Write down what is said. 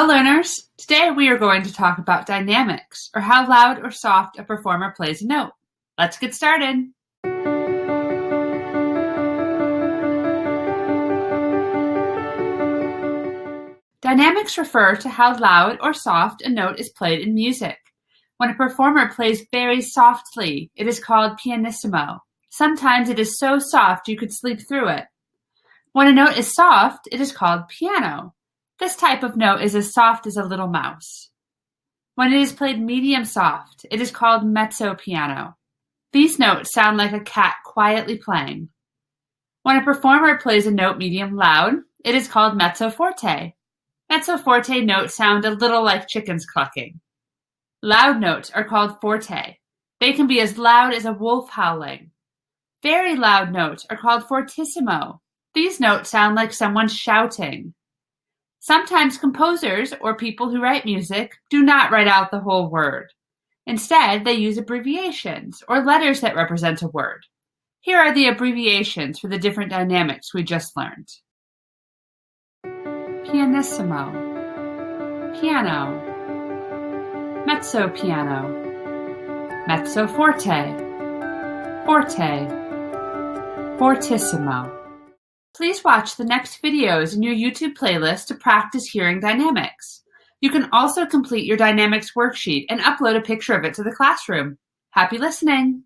learners! Today we are going to talk about dynamics, or how loud or soft a performer plays a note. Let's get started! Dynamics refer to how loud or soft a note is played in music. When a performer plays very softly, it is called pianissimo. Sometimes it is so soft you could sleep through it. When a note is soft, it is called piano. This type of note is as soft as a little mouse. When it is played medium soft, it is called mezzo piano. These notes sound like a cat quietly playing. When a performer plays a note medium loud, it is called mezzo forte. Mezzo forte notes sound a little like chickens clucking. Loud notes are called forte. They can be as loud as a wolf howling. Very loud notes are called fortissimo. These notes sound like someone shouting. Sometimes composers or people who write music do not write out the whole word. Instead, they use abbreviations or letters that represent a word. Here are the abbreviations for the different dynamics we just learned. Pianissimo, piano, mezzo piano, mezzo forte, forte, fortissimo. Please watch the next videos in your YouTube playlist to practice hearing dynamics. You can also complete your dynamics worksheet and upload a picture of it to the classroom. Happy listening!